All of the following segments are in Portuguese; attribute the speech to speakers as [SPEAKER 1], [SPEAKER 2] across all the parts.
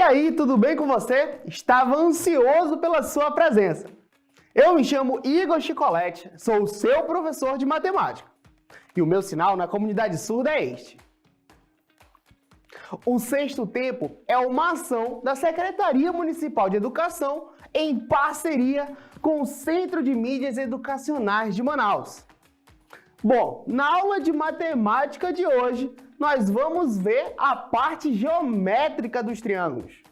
[SPEAKER 1] aí, tudo bem com você? Estava ansioso pela sua presença. Eu me chamo Igor Chicolete, sou o seu professor de matemática. E o meu sinal na comunidade surda é este. O Sexto Tempo é uma ação da Secretaria Municipal de Educação em parceria com o Centro de Mídias Educacionais de Manaus. Bom, na aula de matemática de hoje, nós vamos ver a parte geométrica dos triângulos.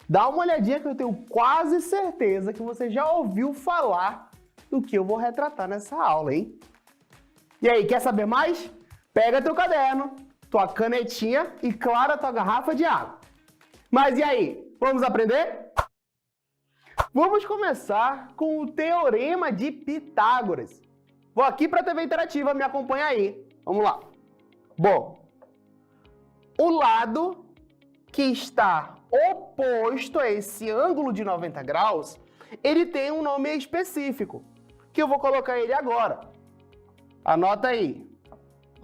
[SPEAKER 1] Dá uma olhadinha que eu tenho quase certeza que você já ouviu falar do que eu vou retratar nessa aula, hein? E aí, quer saber mais? Pega teu caderno, tua canetinha e, claro, tua garrafa de água. Mas e aí, vamos aprender? Vamos começar com o Teorema de Pitágoras. Vou aqui para a TV Interativa, me acompanha aí. Vamos lá. Bom, o lado que está oposto a esse ângulo de 90 graus, ele tem um nome específico, que eu vou colocar ele agora. Anota aí.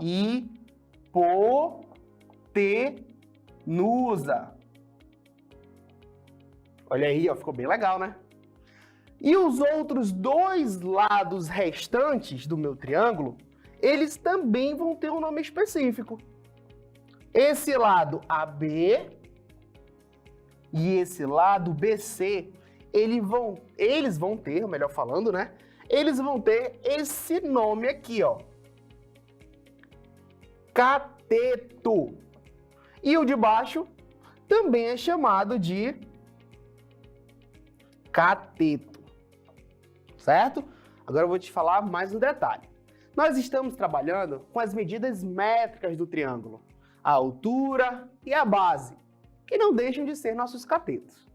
[SPEAKER 1] Hipotenusa. Olha aí, ó, ficou bem legal, né? E os outros dois lados restantes do meu triângulo, eles também vão ter um nome específico. Esse lado AB e esse lado BC, eles vão ter, melhor falando, né? Eles vão ter esse nome aqui, ó. Cateto. E o de baixo também é chamado de cateto. Certo? Agora eu vou te falar mais um detalhe. Nós estamos trabalhando com as medidas métricas do triângulo, a altura e a base, que não deixam de ser nossos catetos.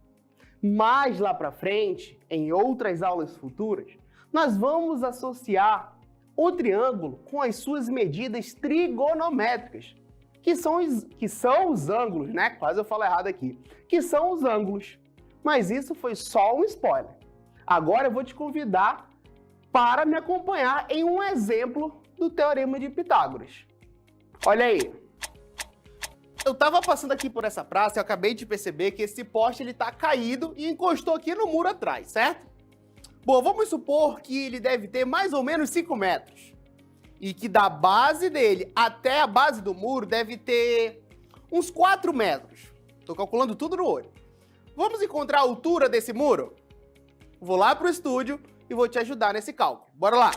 [SPEAKER 1] Mais lá para frente, em outras aulas futuras, nós vamos associar o triângulo com as suas medidas trigonométricas, que são os ângulos, né? Quase eu falo errado aqui. Que são os ângulos. Mas isso foi só um spoiler. Agora eu vou te convidar para me acompanhar em um exemplo do Teorema de Pitágoras. Olha aí. Eu estava passando aqui por essa praça e eu acabei de perceber que esse poste está caído e encostou aqui no muro atrás, certo? Bom, vamos supor que ele deve ter mais ou menos 5 metros. E que da base dele até a base do muro deve ter uns 4 metros. Estou calculando tudo no olho. Vamos encontrar a altura desse muro? Vou lá para o estúdio e vou te ajudar nesse cálculo. Bora lá!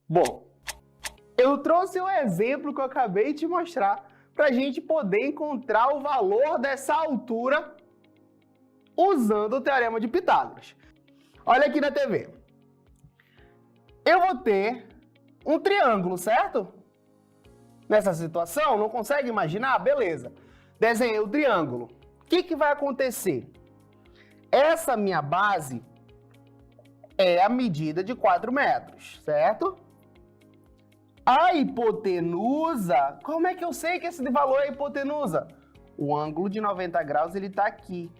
[SPEAKER 1] Bom, eu trouxe o exemplo que eu acabei de te mostrar para a gente poder encontrar o valor dessa altura usando o Teorema de Pitágoras. Olha aqui na TV. Eu vou ter um triângulo, certo? Nessa situação, não consegue imaginar? Beleza. Desenhei o triângulo. O que vai acontecer? Essa minha base é a medida de 4 metros, certo? A hipotenusa, como é que eu sei que esse valor é hipotenusa? O ângulo de 90 graus ele está aqui,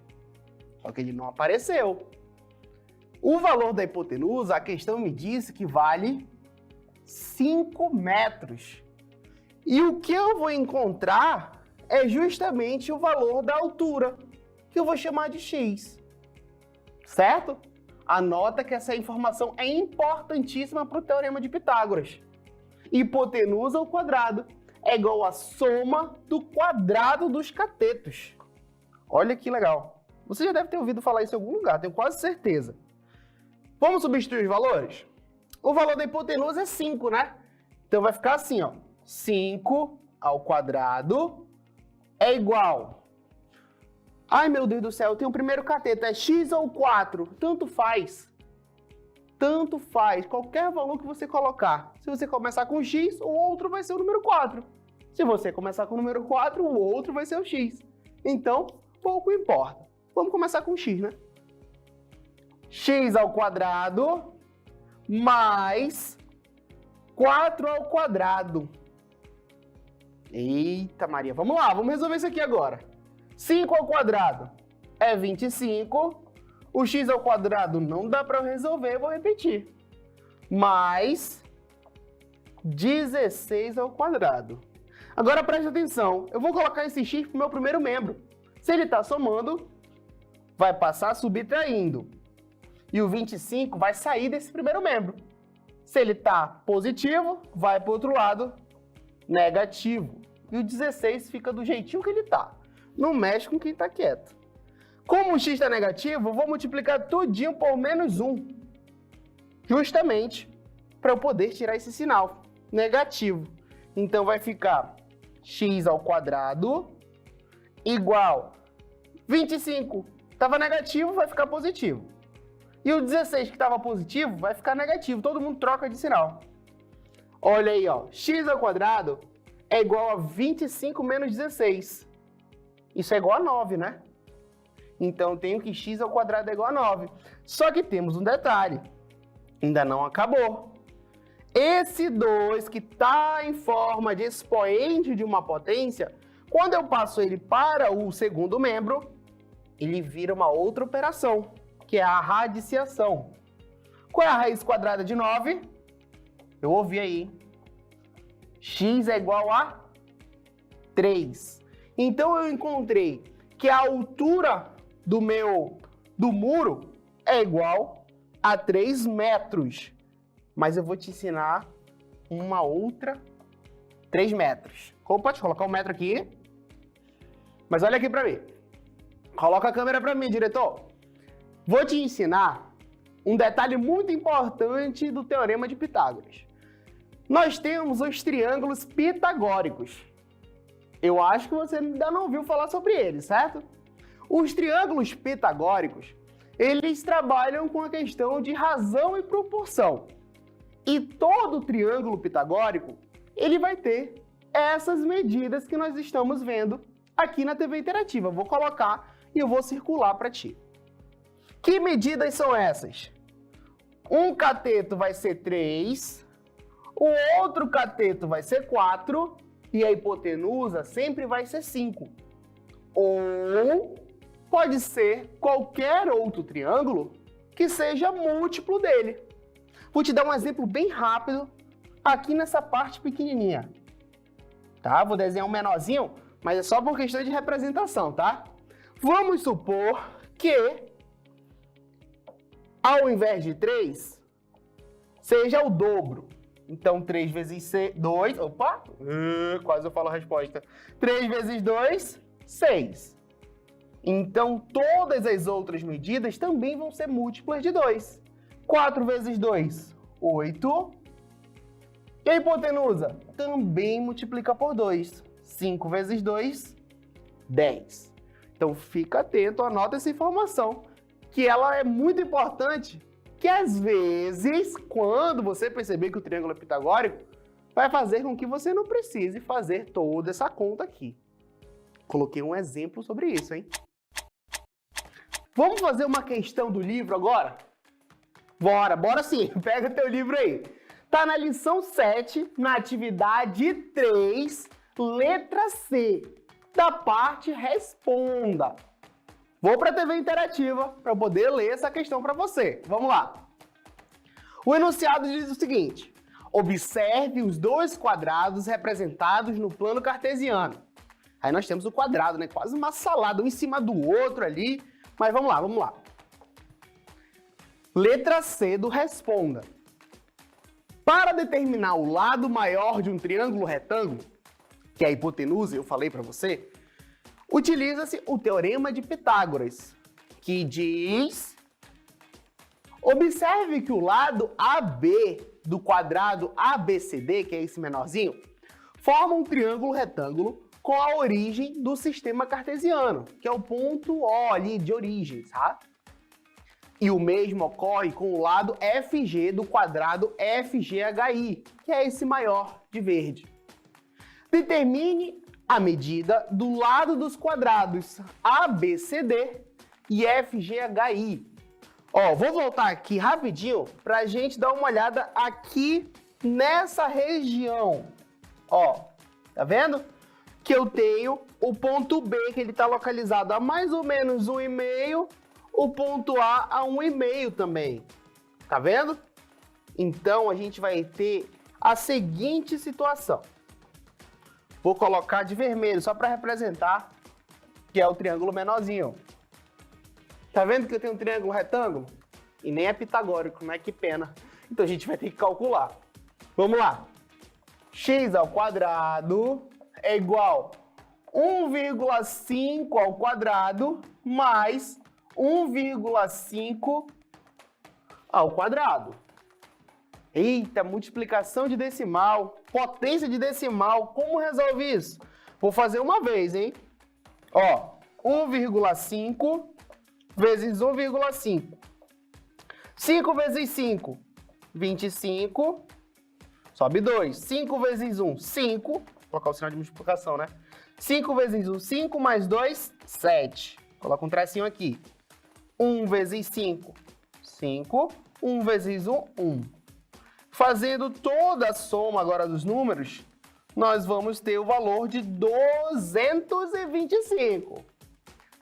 [SPEAKER 1] só que ele não apareceu. O valor da hipotenusa, a questão me disse que vale 5 metros. E o que eu vou encontrar é justamente o valor da altura, que eu vou chamar de x. Certo? Anota que essa informação é importantíssima para o Teorema de Pitágoras. Hipotenusa ao quadrado é igual à soma do quadrado dos catetos. Olha que legal. Você já deve ter ouvido falar isso em algum lugar, tenho quase certeza. Vamos substituir os valores? O valor da hipotenusa é 5, né? Então vai ficar assim, ó. 5 ao quadrado é igual. Ai, meu Deus do céu, eu tenho o primeiro cateto, é x ou 4? Tanto faz. Tanto faz, qualquer valor que você colocar. Se você começar com x, o outro vai ser o número 4. Se você começar com o número 4, o outro vai ser o x. Então, pouco importa. Vamos começar com x, né? X ao quadrado mais 4 ao quadrado. Eita Maria, vamos lá, vamos resolver isso aqui agora. 5 ao quadrado é 25. O x ao quadrado não dá para eu resolver, eu vou repetir. Mais 16 ao quadrado. Agora preste atenção, eu vou colocar esse x para o meu primeiro membro. Se ele está somando, vai passar subtraindo. E o 25 vai sair desse primeiro membro. Se ele está positivo, vai para o outro lado, negativo. E o 16 fica do jeitinho que ele está. Não mexe com quem está quieto. Como o x está negativo, eu vou multiplicar tudinho por menos 1. Justamente para eu poder tirar esse sinal negativo. Então vai ficar x ao quadrado igual 25. Estava negativo, vai ficar positivo. E o 16 que estava positivo vai ficar negativo. Todo mundo troca de sinal. Olha aí, ó. X ao quadrado é igual a 25 menos 16. Isso é igual a 9, né? Então, eu tenho que x ao quadrado é igual a 9. Só que temos um detalhe. Ainda não acabou. Esse 2 que está em forma de expoente de uma potência, quando eu passo ele para o segundo membro, ele vira uma outra operação, que é a radiciação. Qual é a raiz quadrada de 9? Eu ouvi aí. X é igual a 3. Então, eu encontrei que a altura do muro é igual a 3 metros. Mas eu vou te ensinar uma outra 3 metros. Pode colocar um metro aqui. Mas olha aqui para mim. Coloca a câmera para mim, diretor. Vou te ensinar um detalhe muito importante do Teorema de Pitágoras. Nós temos os triângulos pitagóricos. Eu acho que você ainda não ouviu falar sobre eles, certo? Os triângulos pitagóricos, eles trabalham com a questão de razão e proporção. E todo triângulo pitagórico, ele vai ter essas medidas que nós estamos vendo aqui na TV Interativa. Vou colocar e eu vou circular para ti. Que medidas são essas? Um cateto vai ser 3, o outro cateto vai ser 4 e a hipotenusa sempre vai ser 5. Ou pode ser qualquer outro triângulo que seja múltiplo dele. Vou te dar um exemplo bem rápido aqui nessa parte pequenininha. Tá? Vou desenhar um menorzinho, mas é só por questão de representação, tá? Vamos supor que, ao invés de 3, seja o dobro. Então, 3 vezes 2... Opa! Quase eu falo a resposta. 3 vezes 2, 6. Então, todas as outras medidas também vão ser múltiplas de 2. 4 vezes 2, 8. E a hipotenusa? Também multiplica por 2. 5 vezes 2, 10. Então, fica atento, anota essa informação, que ela é muito importante, que às vezes, quando você perceber que o triângulo é pitagórico, vai fazer com que você não precise fazer toda essa conta aqui. Coloquei um exemplo sobre isso, hein? Vamos fazer uma questão do livro agora? Bora sim, pega teu livro aí. Tá na lição 7, na atividade 3, letra C, da parte Responda. Vou para a TV Interativa para poder ler essa questão para você. Vamos lá. O enunciado diz o seguinte: observe os dois quadrados representados no plano cartesiano. Aí nós temos o quadrado, né? Quase uma salada, um em cima do outro ali. Mas vamos lá. Letra C do Responda. Para determinar o lado maior de um triângulo retângulo, que é a hipotenusa, eu falei para você, utiliza-se o Teorema de Pitágoras, que diz: observe que o lado AB do quadrado ABCD, que é esse menorzinho, forma um triângulo retângulo com a origem do sistema cartesiano, que é o ponto O ali de origem, tá? E o mesmo ocorre com o lado FG do quadrado FGHI, que é esse maior de verde. Determine a medida do lado dos quadrados ABCD e FGHI. Ó, vou voltar aqui rapidinho para a gente dar uma olhada aqui nessa região. Ó, tá vendo? Que eu tenho o ponto B, que ele está localizado a mais ou menos 1,5, o ponto A a 1,5 também. Tá vendo? Então, a gente vai ter a seguinte situação. Vou colocar de vermelho, só para representar que é o triângulo menorzinho. Tá vendo que eu tenho um triângulo retângulo? E nem é pitagórico, né? Que pena. Então a gente vai ter que calcular. Vamos lá. X ao quadrado é igual a 1,5 ao quadrado mais 1,5 ao quadrado. Eita, multiplicação de decimal, potência de decimal, como resolve isso? Vou fazer uma vez, hein? Ó, 1,5 vezes 1,5. 5 vezes 5, 25. Sobe 2. 5 vezes 1, 5. Vou colocar o sinal de multiplicação, né? 5 vezes 1, 5 mais 2, 7. Coloca um tracinho aqui. 1 vezes 5, 5. 1 vezes 1, 1. Fazendo toda a soma agora dos números, nós vamos ter o valor de 225.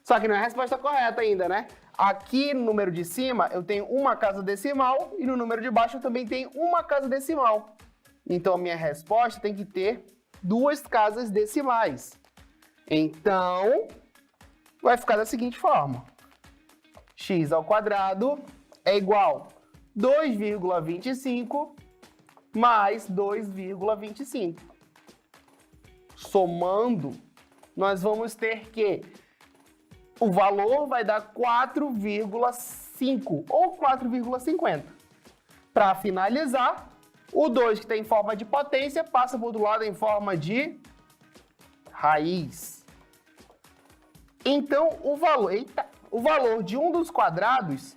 [SPEAKER 1] Só que não é a resposta correta ainda, né? Aqui no número de cima eu tenho uma casa decimal e no número de baixo eu também tenho uma casa decimal. Então a minha resposta tem que ter duas casas decimais. Então, vai ficar da seguinte forma. X ao quadrado é igual a 2,25 mais 2,25. Somando, nós vamos ter que o valor vai dar 4,5 ou 4,50. Para finalizar, o 2 que está em forma de potência passa para o outro lado em forma de raiz. Então, o valor de um dos quadrados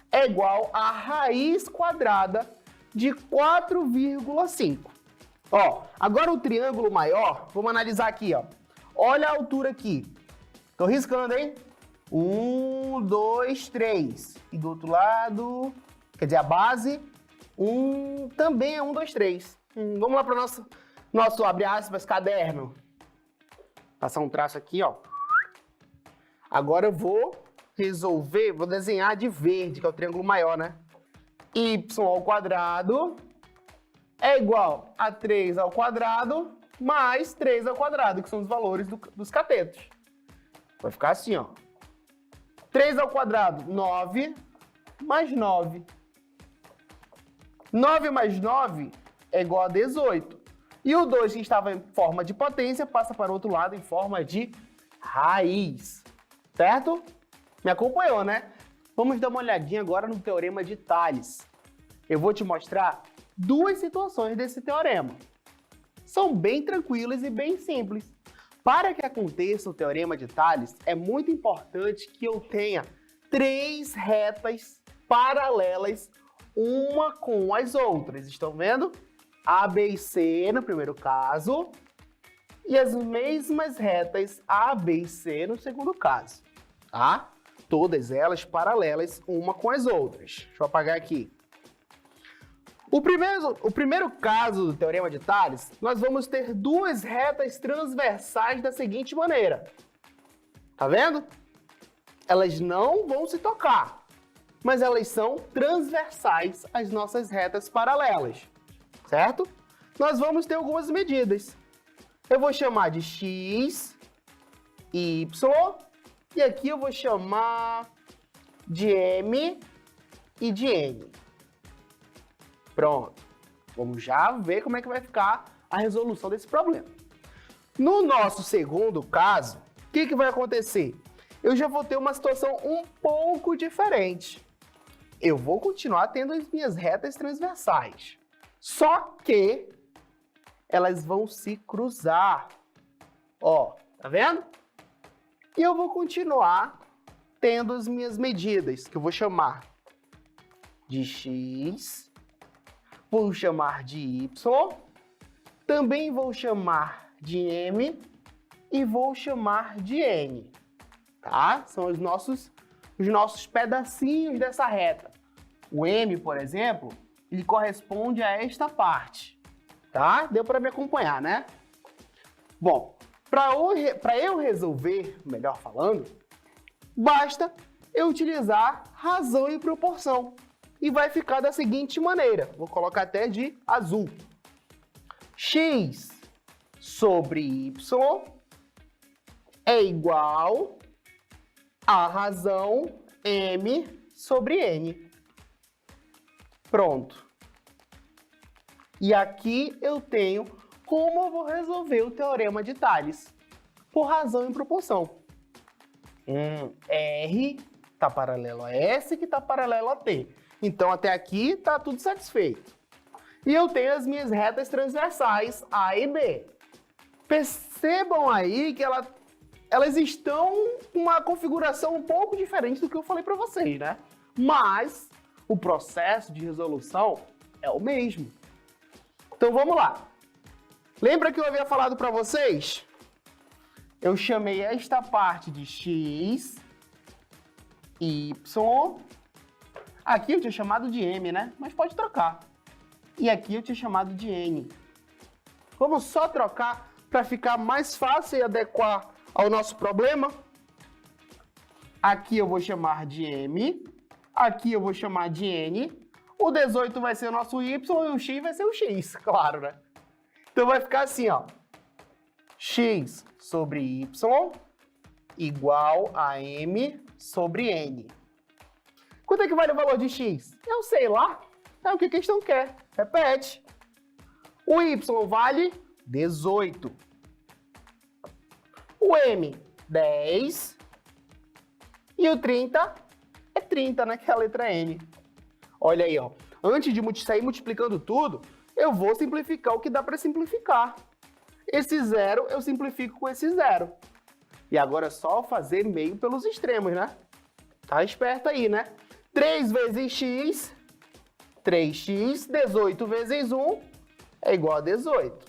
[SPEAKER 1] é igual à raiz quadrada de 4,5. Ó, agora o triângulo maior, vamos analisar aqui, ó. Olha a altura aqui. Tô riscando, hein? 1, 2, 3. E do outro lado, quer dizer, a base, também é 1, 2, 3. Vamos lá para o nosso, abre aspas, caderno. Passar um traço aqui, ó. Agora eu vou desenhar de verde, que é o triângulo maior, né? Y ao quadrado é igual a 3 ao quadrado mais 3 ao quadrado, que são os valores dos catetos. Vai ficar assim, ó. 3 ao quadrado, 9, mais 9. 9 mais 9 é igual a 18. E o 2, que estava em forma de potência, passa para o outro lado em forma de raiz. Certo? Me acompanhou, né? Vamos dar uma olhadinha agora no Teorema de Tales. Eu vou te mostrar duas situações desse teorema. São bem tranquilas e bem simples. Para que aconteça o Teorema de Tales, é muito importante que eu tenha três retas paralelas uma com as outras. Estão vendo? A, B e C no primeiro caso, e as mesmas retas A, B e C no segundo caso, tá? Todas elas paralelas uma com as outras. Deixa eu apagar aqui. O primeiro caso do Teorema de Tales, nós vamos ter duas retas transversais da seguinte maneira. Tá vendo? Elas não vão se tocar, mas elas são transversais às nossas retas paralelas, certo? Nós vamos ter algumas medidas. Eu vou chamar de x, y, e aqui eu vou chamar de m e de n. Pronto. Vamos já ver como é que vai ficar a resolução desse problema. No nosso segundo caso, o que vai acontecer? Eu já vou ter uma situação um pouco diferente. Eu vou continuar tendo as minhas retas transversais, só que elas vão se cruzar. Ó, tá vendo? E eu vou continuar tendo as minhas medidas, que eu vou chamar de x, vou chamar de y, também vou chamar de m e vou chamar de n, tá? São os nossos pedacinhos dessa reta. O m, por exemplo, ele corresponde a esta parte, tá? Deu para me acompanhar, né? Bom, para eu resolver, melhor falando, basta eu utilizar razão e proporção. E vai ficar da seguinte maneira. Vou colocar até de azul. X sobre y é igual A razão m sobre n. Pronto. E aqui eu tenho como eu vou resolver o teorema de Tales, por razão e proporção. R está paralelo a S, que está paralelo a T. Então, até aqui está tudo satisfeito. E eu tenho as minhas retas transversais A e B. Percebam aí que elas estão com uma configuração um pouco diferente do que eu falei para vocês, né? Mas o processo de resolução é o mesmo. Então, vamos lá. Lembra que eu havia falado para vocês? Eu chamei esta parte de x, y, aqui eu tinha chamado de m, né? Mas pode trocar. E aqui eu tinha chamado de n. Vamos só trocar para ficar mais fácil e adequar ao nosso problema. Aqui eu vou chamar de m, aqui eu vou chamar de n. O 18 vai ser o nosso y e o x vai ser o x, claro, né? Então vai ficar assim, ó. X sobre y igual a m sobre n. Quanto é que vale o valor de x? Eu sei lá. É o que a questão quer. Repete. O y vale 18. O m, 10. E o 30 é 30, né? Que é a letra n. Olha aí, ó. Antes de sair multiplicando tudo, eu vou simplificar o que dá para simplificar. Esse zero eu simplifico com esse zero. E agora é só fazer meio pelos extremos, né? Tá esperto aí, né? 3 vezes x, 3x, 18 vezes 1 é igual a 18.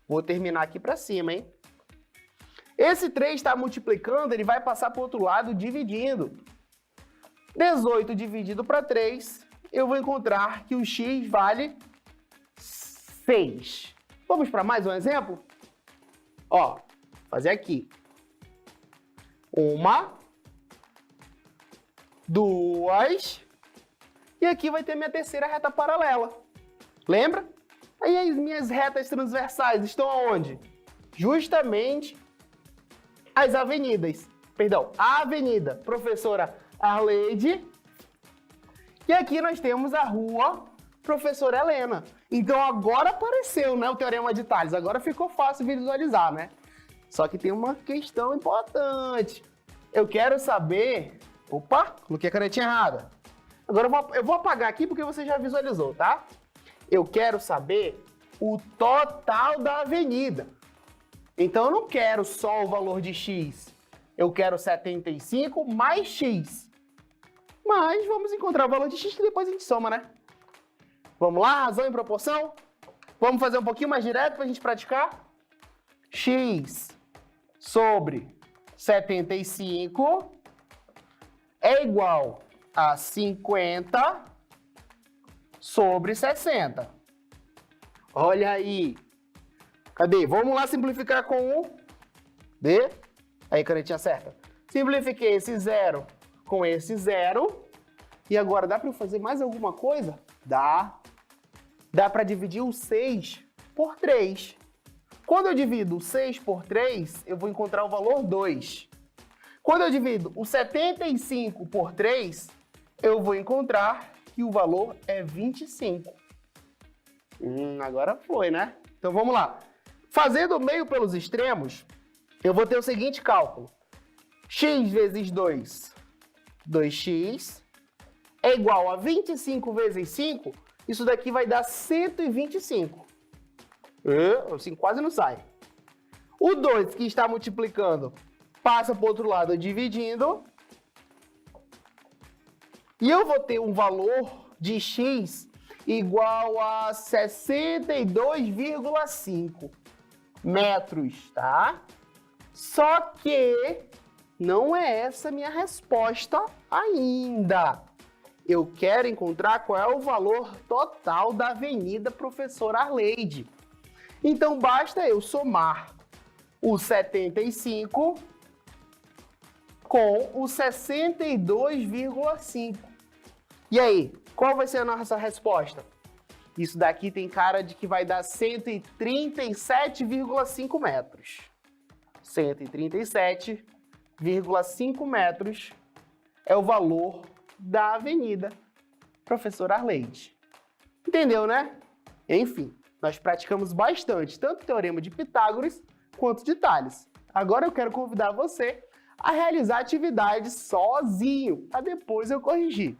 [SPEAKER 1] Vou terminar aqui para cima, hein? Esse 3 está multiplicando, ele vai passar para o outro lado dividindo. 18 dividido para 3, eu vou encontrar que o x vale 6. Vamos para mais um exemplo? Ó, fazer aqui. 1, 2, e aqui vai ter minha terceira reta paralela. Lembra? Aí as minhas retas transversais estão aonde? Justamente as avenidas. Perdão, a avenida Professora Arleide. E aqui nós temos a rua Professora Helena. Então agora apareceu, né, o teorema de Tales. Agora ficou fácil visualizar, né? Só que tem uma questão importante. Eu quero saber... Opa, coloquei a canetinha errada. Agora eu vou apagar aqui porque você já visualizou, tá? Eu quero saber o total da avenida. Então eu não quero só o valor de x. Eu quero 75 mais x. Mas vamos encontrar o valor de x que depois a gente soma, né? Vamos lá, razão e proporção? Vamos fazer um pouquinho mais direto para a gente praticar? X sobre 75 é igual a 50 sobre 60. Olha aí. Cadê? Vamos lá simplificar com o D. Aí, canetinha certa. Simplifiquei esse zero com esse zero. E agora, dá para eu fazer mais alguma coisa? Dá. Dá para dividir o 6 por 3. Quando eu divido o 6 por 3, eu vou encontrar o valor 2. Quando eu divido o 75 por 3, eu vou encontrar que o valor é 25. Agora foi, né? Então vamos lá. Fazendo o meio pelos extremos, eu vou ter o seguinte cálculo. X vezes 2, 2x, é igual a 25 vezes 5, isso daqui vai dar 125. O 5 quase não sai. O 2 que está multiplicando passa para o outro lado dividindo. E eu vou ter um valor de x igual a 62,5 metros, tá? Só que não é essa a minha resposta ainda. Eu quero encontrar qual é o valor total da Avenida Professora Arleide. Então, basta eu somar o 75 com o 62,5. E aí, qual vai ser a nossa resposta? Isso daqui tem cara de que vai dar 137,5 metros. 137,5 metros é o valor da avenida Professor Arleide. Entendeu, né? Enfim, nós praticamos bastante, tanto o Teorema de Pitágoras quanto de Tales. Agora eu quero convidar você a realizar a atividade sozinho, para depois eu corrigir.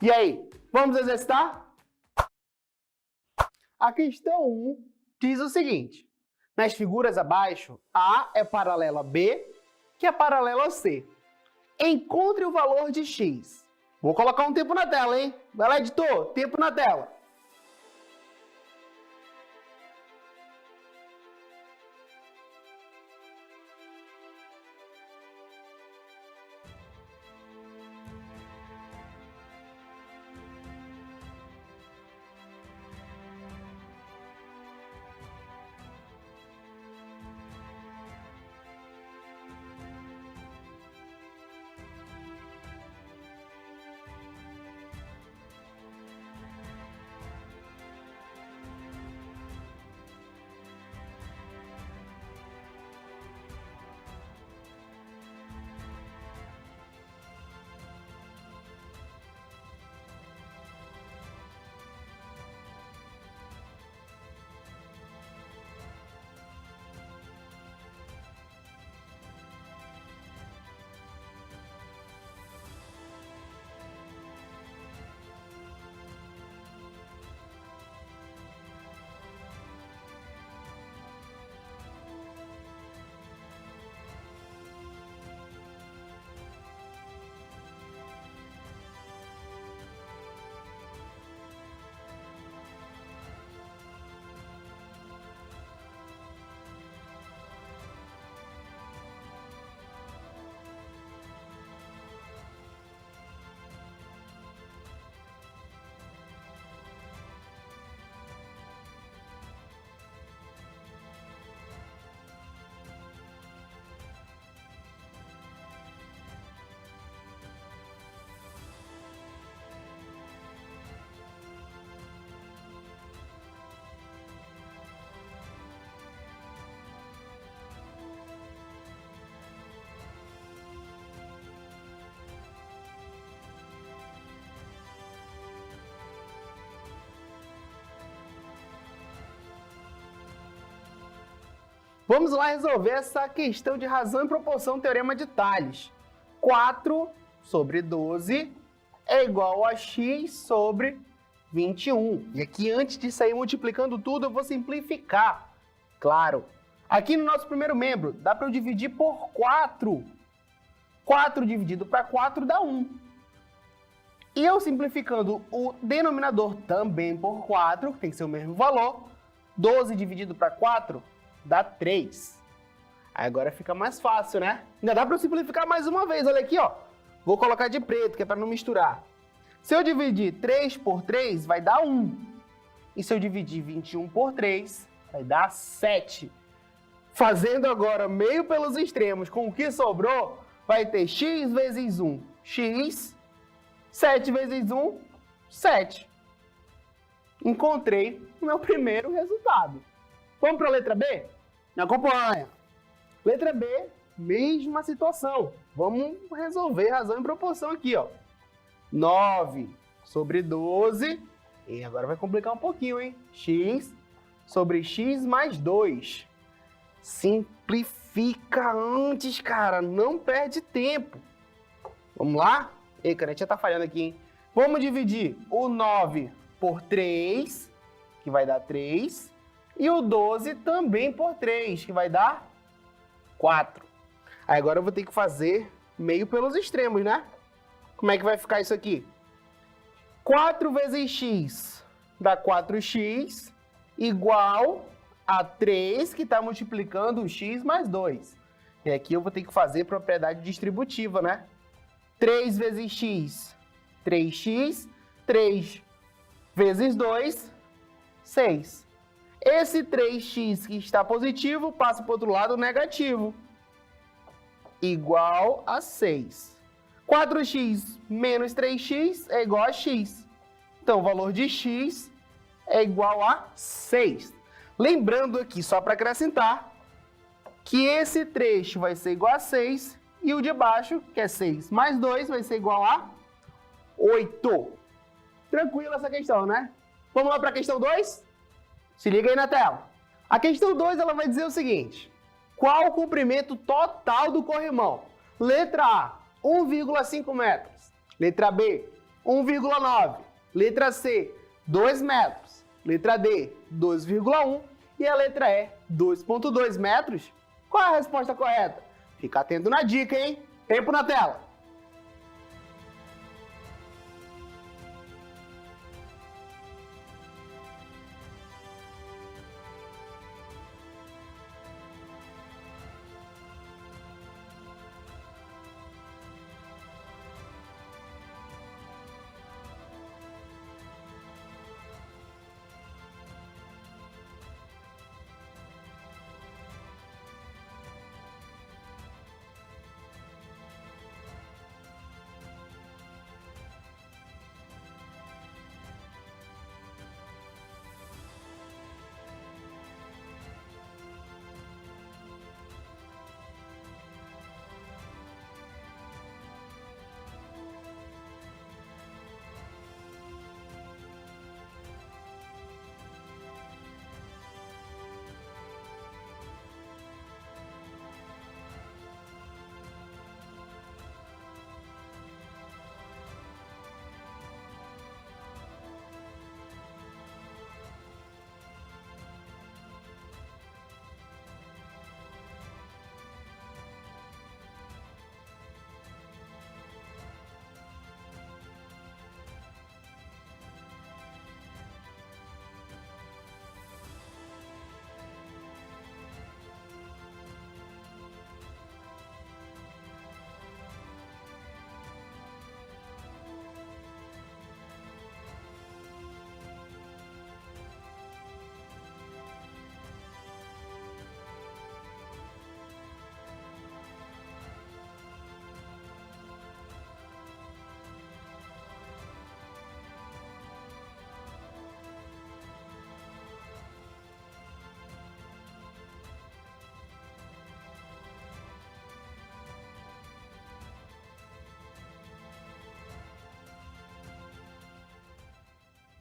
[SPEAKER 1] E aí, vamos exercitar? A questão 1 diz o seguinte: nas figuras abaixo, A é paralela a B, que é paralela a C. Encontre o valor de x. Vou colocar um tempo na tela, hein? Vai lá, editor, tempo na tela. Vamos lá resolver essa questão de razão e proporção Teorema de Tales. 4 sobre 12 é igual a x sobre 21. E aqui, antes de sair multiplicando tudo, eu vou simplificar. Claro. Aqui no nosso primeiro membro, dá para eu dividir por 4. 4 dividido para 4 dá 1. E eu simplificando o denominador também por 4, que tem que ser o mesmo valor, 12 dividido para 4 dá 3. Aí agora fica mais fácil, né? Ainda dá para eu simplificar mais uma vez, olha aqui, ó. Vou colocar de preto, que é para não misturar. Se eu dividir 3 por 3, vai dar 1. E se eu dividir 21 por 3, vai dar 7. Fazendo agora meio pelos extremos, com o que sobrou, vai ter x vezes 1, x, 7 vezes 1, 7. Encontrei o meu primeiro resultado. Vamos para a letra B? Me acompanha. Letra B, mesma situação. Vamos resolver razão e proporção aqui, ó. 9 sobre 12. E agora vai complicar um pouquinho, hein? X sobre x mais 2. Simplifica antes, cara. Não perde tempo. Vamos lá? Ei, a canetinha tá falhando aqui, hein? Vamos dividir o 9 por 3, que vai dar 3. E o 12 também por 3, que vai dar 4. Aí agora eu vou ter que fazer meio pelos extremos, né? Como é que vai ficar isso aqui? 4 vezes x dá 4x, igual a 3, que está multiplicando o x mais 2. E aqui eu vou ter que fazer propriedade distributiva, né? 3 vezes x, 3x, 3 vezes 2, 6. Esse 3x que está positivo passa para o outro lado negativo, igual a 6. 4x menos 3x é igual a x. Então, o valor de x é igual a 6. Lembrando aqui, só para acrescentar, que esse trecho vai ser igual a 6 e o de baixo, que é 6 mais 2, vai ser igual a 8. Tranquilo essa questão, né? Vamos lá para a questão 2? Se liga aí na tela. A questão 2 ela vai dizer o seguinte: qual o comprimento total do corrimão? Letra A, 1,5 metros. Letra B, 1,9. Letra C, 2 metros. Letra D, 2,1. E a letra E, 2,2 metros. Qual é a resposta correta? Fica atento na dica, hein? Tempo na tela.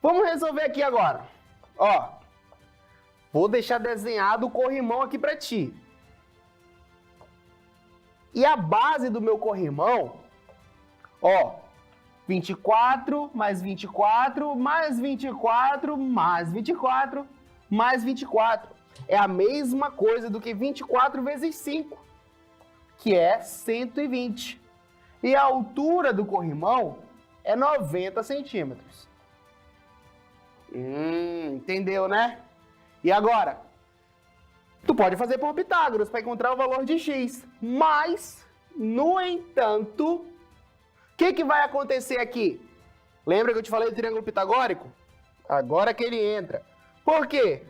[SPEAKER 1] Vamos resolver aqui agora. Ó, vou deixar desenhado o corrimão aqui para ti. E a base do meu corrimão, ó, 24 mais 24 mais 24 mais 24 mais 24. É a mesma coisa do que 24 vezes 5, que é 120. E a altura do corrimão é 90 centímetros. Entendeu, né? E agora? Tu pode fazer por Pitágoras para encontrar o valor de x. Mas, no entanto, o que vai acontecer aqui? Lembra que eu te falei do triângulo pitagórico? Agora que ele entra. Por quê?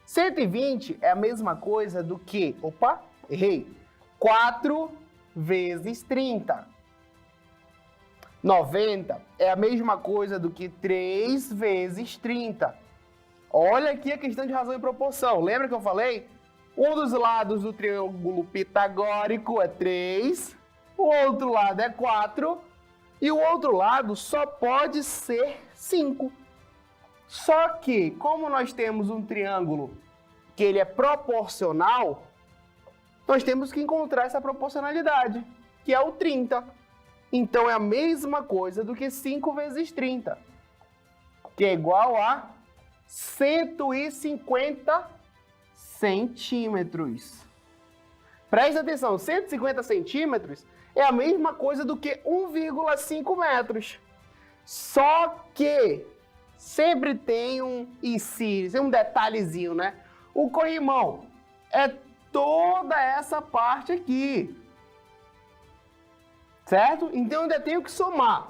[SPEAKER 1] 120 é a mesma coisa do que... Opa, errei. 4 vezes 30. 90 é a mesma coisa do que 3 vezes 30. Olha aqui a questão de razão e proporção. Lembra que eu falei? Um dos lados do triângulo pitagórico é 3, o outro lado é 4 e o outro lado só pode ser 5. Só que, como nós temos um triângulo que ele é proporcional, nós temos que encontrar essa proporcionalidade, que é o 30. Então, é a mesma coisa do que 5 vezes 30, que é igual a 150 centímetros. Presta atenção, 150 centímetros é a mesma coisa do que 1,5 metros. Só que sempre tem um inciso, um detalhezinho, né? O corrimão é toda essa parte aqui. Certo? Então, eu ainda tenho que somar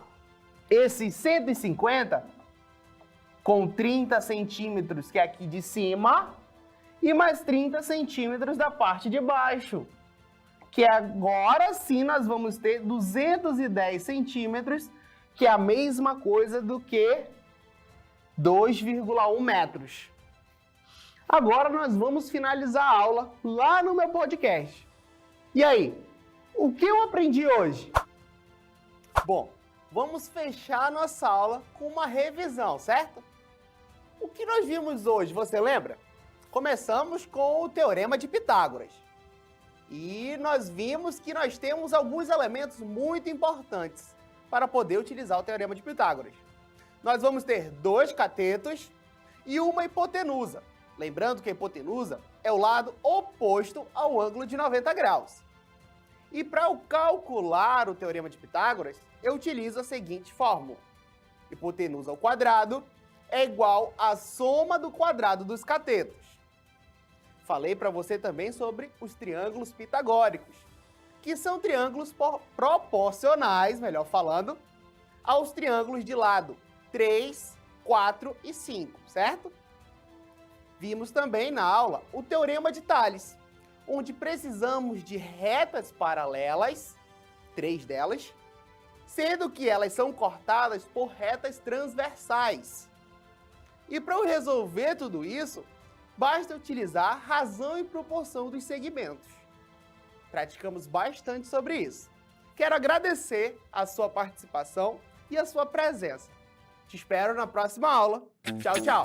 [SPEAKER 1] esses 150 com 30 centímetros, que é aqui de cima, e mais 30 centímetros da parte de baixo. Que agora sim nós vamos ter 210 centímetros, que é a mesma coisa do que 2,1 metros. Agora nós vamos finalizar a aula lá no meu podcast. E aí? O que eu aprendi hoje? Bom, vamos fechar nossa aula com uma revisão, certo? O que nós vimos hoje, você lembra? Começamos com o Teorema de Pitágoras. E nós vimos que nós temos alguns elementos muito importantes para poder utilizar o Teorema de Pitágoras. Nós vamos ter 2 catetos e uma hipotenusa. Lembrando que a hipotenusa é o lado oposto ao ângulo de 90 graus. E para eu calcular o Teorema de Pitágoras, eu utilizo a seguinte fórmula. Hipotenusa ao quadrado é igual à soma do quadrado dos catetos. Falei para você também sobre os triângulos pitagóricos, que são triângulos proporcionais, melhor falando, aos triângulos de lado 3, 4 e 5, certo? Vimos também na aula o Teorema de Tales, onde precisamos de retas paralelas, 3 delas, sendo que elas são cortadas por retas transversais. E para eu resolver tudo isso, basta utilizar razão e proporção dos segmentos. Praticamos bastante sobre isso. Quero agradecer a sua participação e a sua presença. Te espero na próxima aula. Tchau, tchau!